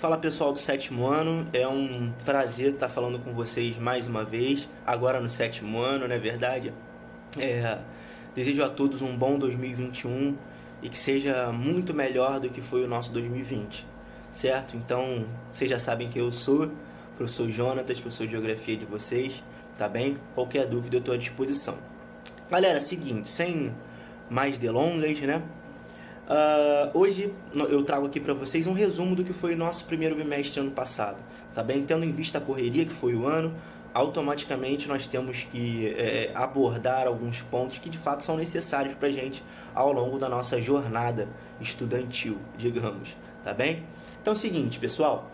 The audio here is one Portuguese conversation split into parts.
Fala pessoal do sétimo ano, é um prazer estar falando com vocês mais uma vez, agora no sétimo ano, não é verdade? Desejo a todos um bom 2021 e que seja muito melhor do que foi o nosso 2020, certo? Então, vocês já sabem que eu sou professor Jonatas, professor de Geografia de vocês, tá bem? Qualquer dúvida eu estou à disposição. Galera, seguinte, sem mais delongas, né? Hoje eu trago aqui para vocês um resumo do que foi o nosso primeiro bimestre ano passado, tá bem? Tendo em vista a correria que foi o ano, automaticamente nós temos que abordar alguns pontos que de fato são necessários para a gente ao longo da nossa jornada estudantil, digamos, tá bem? Então é o seguinte, pessoal,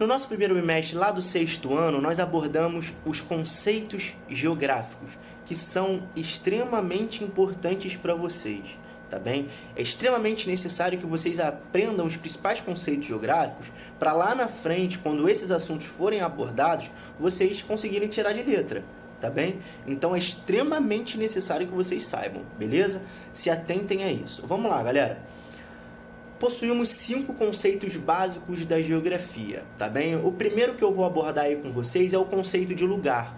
no nosso primeiro bimestre lá do sexto ano, nós abordamos os conceitos geográficos, que são extremamente importantes para vocês. Tá bem? É extremamente necessário que vocês aprendam os principais conceitos geográficos para lá na frente, quando esses assuntos forem abordados, vocês conseguirem tirar de letra, tá bem? Então é extremamente necessário que vocês saibam, beleza? Se atentem a isso. Vamos lá, galera. Possuímos 5 conceitos básicos da geografia, tá bem? O primeiro que eu vou abordar aí com vocês é o conceito de lugar.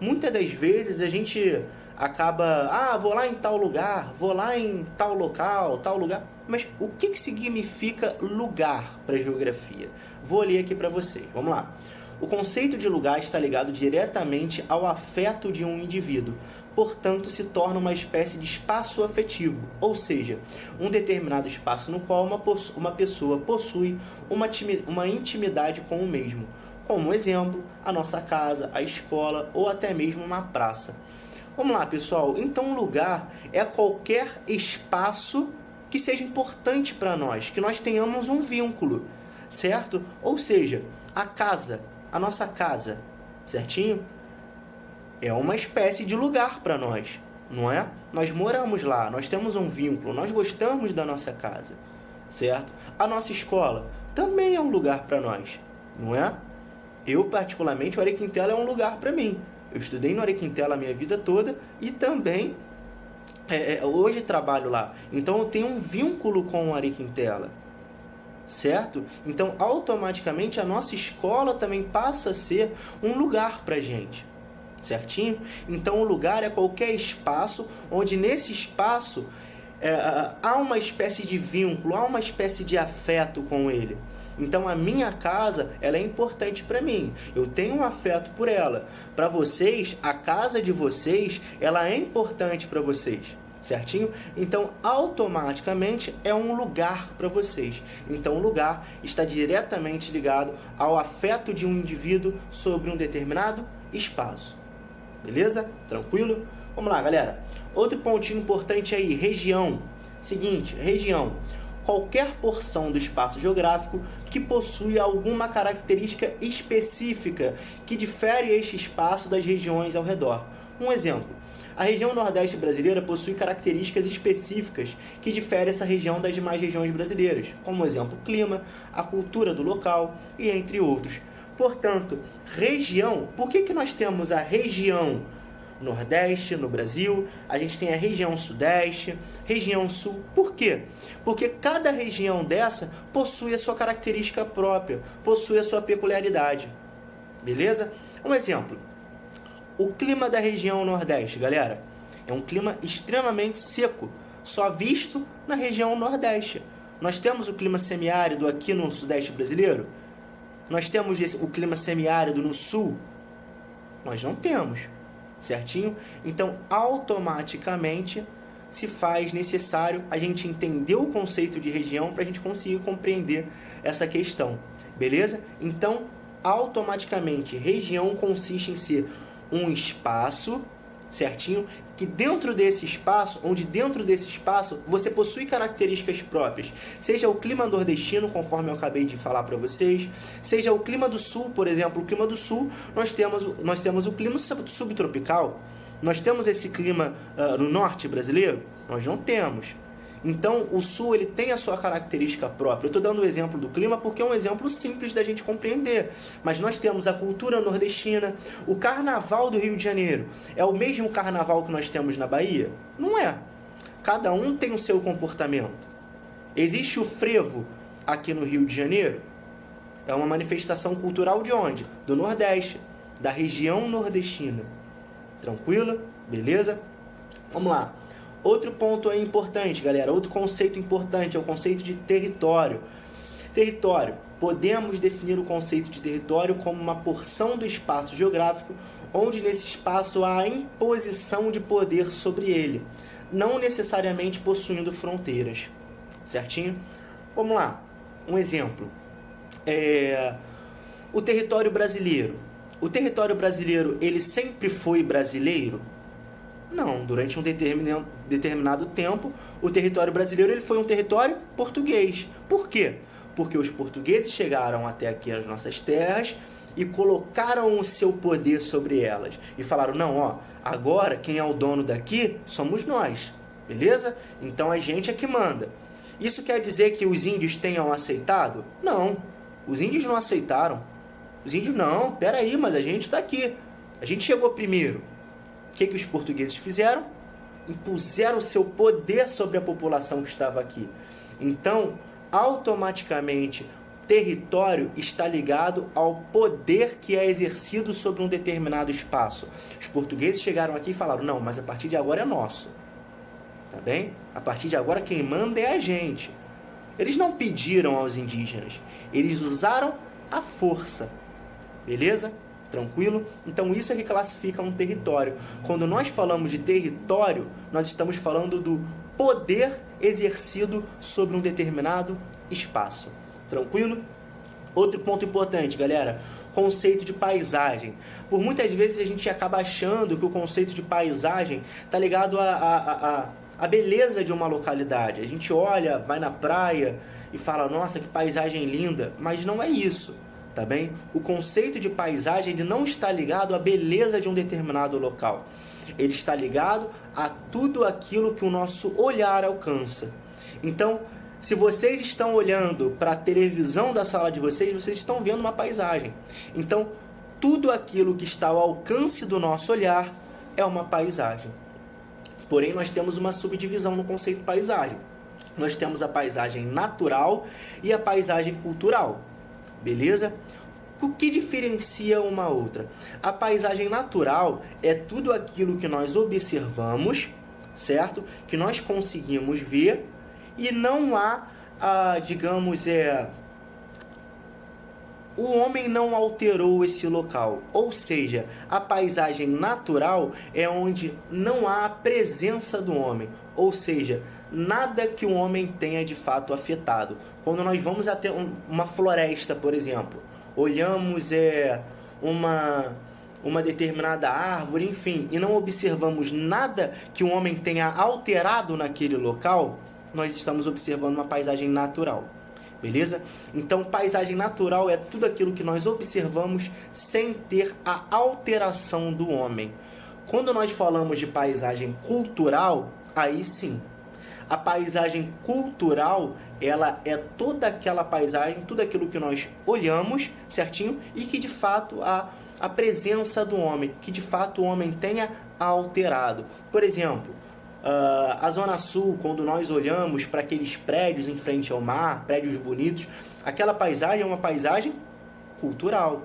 Muitas das vezes a gente acaba, vou lá em tal lugar, vou lá em tal local, tal lugar. Mas o que significa lugar para a geografia? Vou ler aqui para vocês, vamos lá. O conceito de lugar está ligado diretamente ao afeto de um indivíduo, portanto se torna uma espécie de espaço afetivo, ou seja, um determinado espaço no qual uma pessoa possui uma intimidade com o mesmo. Como exemplo, a nossa casa, a escola ou até mesmo uma praça. Vamos lá, pessoal. Então, lugar é qualquer espaço que seja importante para nós, que nós tenhamos um vínculo, certo? Ou seja, a casa, a nossa casa, certinho? É uma espécie de lugar para nós, não é? Nós moramos lá, nós temos um vínculo, nós gostamos da nossa casa, certo? A nossa escola também é um lugar para nós, não é? Eu, particularmente, o Ari Quintela é um lugar para mim. Eu estudei no Ari Quintela a minha vida toda e também hoje trabalho lá. Então eu tenho um vínculo com o Ari Quintela, certo? Então automaticamente a nossa escola também passa a ser um lugar pra gente, certinho? Então o lugar é qualquer espaço onde nesse espaço há uma espécie de vínculo, há uma espécie de afeto com ele. Então a minha casa, ela é importante para mim. Eu tenho um afeto por ela. Para vocês, a casa de vocês, ela é importante para vocês, certinho? Então automaticamente é um lugar para vocês. Então o lugar está diretamente ligado ao afeto de um indivíduo sobre um determinado espaço. Beleza? Tranquilo? Vamos lá, galera. Outro pontinho importante aí, região. Seguinte, região. Qualquer porção do espaço geográfico que possui alguma característica específica que difere este espaço das regiões ao redor. Um exemplo, a região nordeste brasileira possui características específicas que diferem essa região das demais regiões brasileiras, como exemplo, o clima, a cultura do local e entre outros. Portanto, região, por que nós temos a região Nordeste no Brasil, a gente tem a região Sudeste, região Sul. Por quê? Porque cada região dessa possui a sua característica própria, possui a sua peculiaridade. Beleza? Um exemplo. O clima da região Nordeste, galera, é um clima extremamente seco, só visto na região Nordeste. Nós temos o clima semiárido aqui no Sudeste brasileiro? Nós temos o clima semiárido no Sul? Nós não temos. Certinho? Então, automaticamente se faz necessário a gente entender o conceito de região para a gente conseguir compreender essa questão. Beleza? Então, automaticamente, região consiste em ser um espaço, certinho? Que dentro desse espaço, você possui características próprias. Seja o clima nordestino, conforme eu acabei de falar para vocês, seja o clima do sul, por exemplo. O clima do sul, nós temos o clima subtropical. Nós temos esse clima no norte brasileiro? Nós não temos. Então, o sul ele tem a sua característica própria. Eu estou dando o exemplo do clima porque é um exemplo simples da gente compreender. Mas nós temos a cultura nordestina, o carnaval do Rio de Janeiro. É o mesmo carnaval que nós temos na Bahia? Não é. Cada um tem o seu comportamento. Existe o frevo aqui no Rio de Janeiro? É uma manifestação cultural de onde? Do Nordeste, da região nordestina. Tranquilo? Beleza? Vamos lá. Outro ponto aí importante, galera, outro conceito importante é o conceito de território. Território. Podemos definir o conceito de território como uma porção do espaço geográfico onde nesse espaço há a imposição de poder sobre ele, não necessariamente possuindo fronteiras. Certinho? Vamos lá. Um exemplo. O território brasileiro. O território brasileiro, ele sempre foi brasileiro? Não, durante um determinado tempo, o território brasileiro ele foi um território português. Por quê? Porque os portugueses chegaram até aqui as nossas terras e colocaram o seu poder sobre elas. E falaram, não, ó, agora quem é o dono daqui somos nós, beleza? Então a gente é que manda. Isso quer dizer que os índios tenham aceitado? Não, os índios não aceitaram. Os índios, não, peraí, mas a gente está aqui. A gente chegou primeiro. O que os portugueses fizeram? Impuseram o seu poder sobre a população que estava aqui. Então, automaticamente, território está ligado ao poder que é exercido sobre um determinado espaço. Os portugueses chegaram aqui e falaram, não, mas a partir de agora é nosso. Tá bem? A partir de agora quem manda é a gente. Eles não pediram aos indígenas, eles usaram a força. Beleza? Tranquilo? Então isso é que classifica um território. Quando nós falamos de território, nós estamos falando do poder exercido sobre um determinado espaço. Tranquilo? Outro ponto importante, galera, conceito de paisagem. Por muitas vezes a gente acaba achando que o conceito de paisagem está ligado à beleza de uma localidade. A gente olha, vai na praia e fala, nossa, que paisagem linda, mas não é isso. Tá bem? O conceito de paisagem ele não está ligado à beleza de um determinado local. Ele está ligado a tudo aquilo que o nosso olhar alcança. Então, se vocês estão olhando para a televisão da sala de vocês, vocês estão vendo uma paisagem. Então, tudo aquilo que está ao alcance do nosso olhar é uma paisagem. Porém, nós temos uma subdivisão no conceito de paisagem. Nós temos a paisagem natural e a paisagem cultural. Beleza? O que diferencia uma outra? A paisagem natural é tudo aquilo que nós observamos, certo? Que nós conseguimos ver e não há, o homem não alterou esse local. Ou seja, a paisagem natural é onde não há a presença do homem. Ou seja, nada que o homem tenha de fato afetado. Quando nós vamos até uma floresta, por exemplo, olhamos uma determinada árvore, enfim, e não observamos nada que o homem tenha alterado naquele local, nós estamos observando uma paisagem natural. Beleza? Então, paisagem natural é tudo aquilo que nós observamos sem ter a alteração do homem. Quando nós falamos de paisagem cultural, aí sim. A paisagem cultural, ela é toda aquela paisagem, tudo aquilo que nós olhamos, certinho? E que de fato a presença do homem, que de fato o homem tenha alterado. Por exemplo, a Zona Sul, quando nós olhamos para aqueles prédios em frente ao mar, prédios bonitos, aquela paisagem é uma paisagem cultural.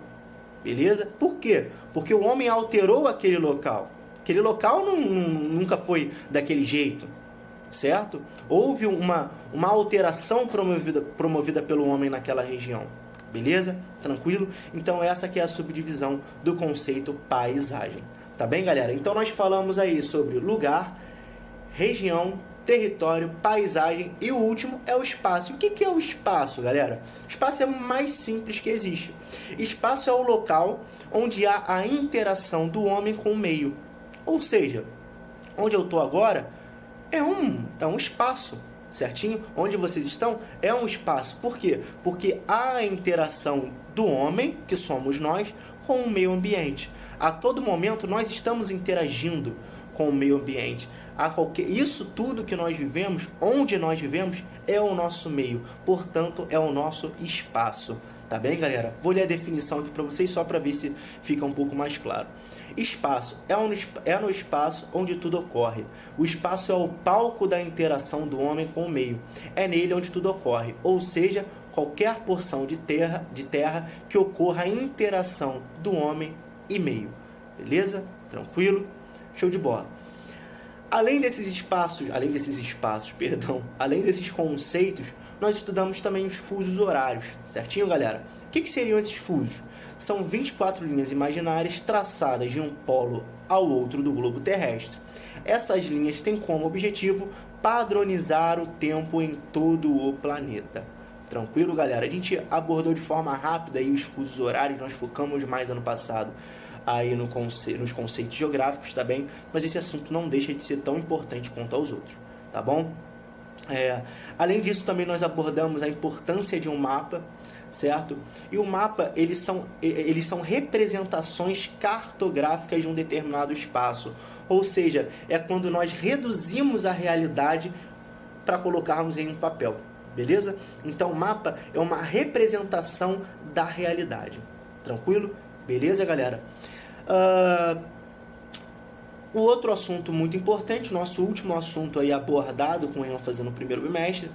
Beleza? Por quê? Porque o homem alterou aquele local. Aquele local nunca foi daquele jeito. Certo? Houve uma alteração promovida pelo homem naquela região. Beleza? Tranquilo? Então essa que é a subdivisão do conceito paisagem. Tá bem, galera? Então nós falamos aí sobre lugar, região, território, paisagem e o último é o espaço. O que é o espaço, galera? O espaço é o mais simples que existe. Espaço é o local onde há a interação do homem com o meio. Ou seja, onde eu estou agora é um espaço, certinho? Onde vocês estão é um espaço. Por quê? Porque há a interação do homem, que somos nós, com o meio ambiente. A todo momento nós estamos interagindo com o meio ambiente. Isso tudo que nós vivemos, onde nós vivemos, é o nosso meio. Portanto, é o nosso espaço. Tá bem, galera? Vou ler a definição aqui para vocês só para ver se fica um pouco mais claro. Espaço é no espaço onde tudo ocorre. O espaço é o palco da interação do homem com o meio. É nele onde tudo ocorre, ou seja, qualquer porção de terra que ocorra a interação do homem e meio. Beleza? Tranquilo? Show de bola. Além desses conceitos, nós estudamos também os fusos horários, certinho, galera? O que seriam esses fusos? São 24 linhas imaginárias traçadas de um polo ao outro do globo terrestre. Essas linhas têm como objetivo padronizar o tempo em todo o planeta. Tranquilo, galera? A gente abordou de forma rápida aí os fusos horários, nós focamos mais ano passado aí nos conceitos geográficos, tá bem? Mas esse assunto não deixa de ser tão importante quanto aos outros, tá bom? Além disso, também nós abordamos a importância de um mapa, certo? E o mapa, eles são representações cartográficas de um determinado espaço. Ou seja, é quando nós reduzimos a realidade para colocarmos em um papel, beleza? Então, o mapa é uma representação da realidade. Tranquilo? Beleza, galera? O outro assunto muito importante, nosso último assunto aí abordado com ênfase no primeiro bimestre,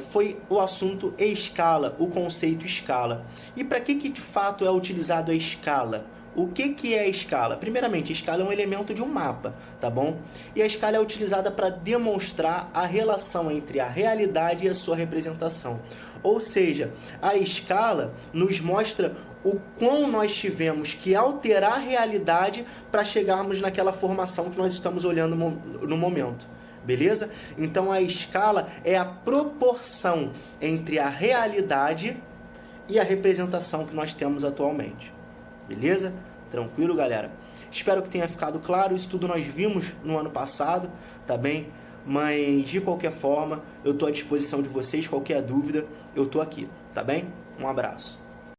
foi o assunto escala, o conceito escala. E para que de fato é utilizado a escala? O que é a escala? Primeiramente, a escala é um elemento de um mapa, tá bom? E a escala é utilizada para demonstrar a relação entre a realidade e a sua representação. Ou seja, a escala nos mostra o quão nós tivemos que alterar a realidade para chegarmos naquela formação que nós estamos olhando no momento. Beleza? Então a escala é a proporção entre a realidade e a representação que nós temos atualmente. Beleza? Tranquilo, galera? Espero que tenha ficado claro. Isso tudo nós vimos no ano passado, tá bem? Mas de qualquer forma, eu estou à disposição de vocês. Qualquer dúvida, eu estou aqui, tá bem? Um abraço.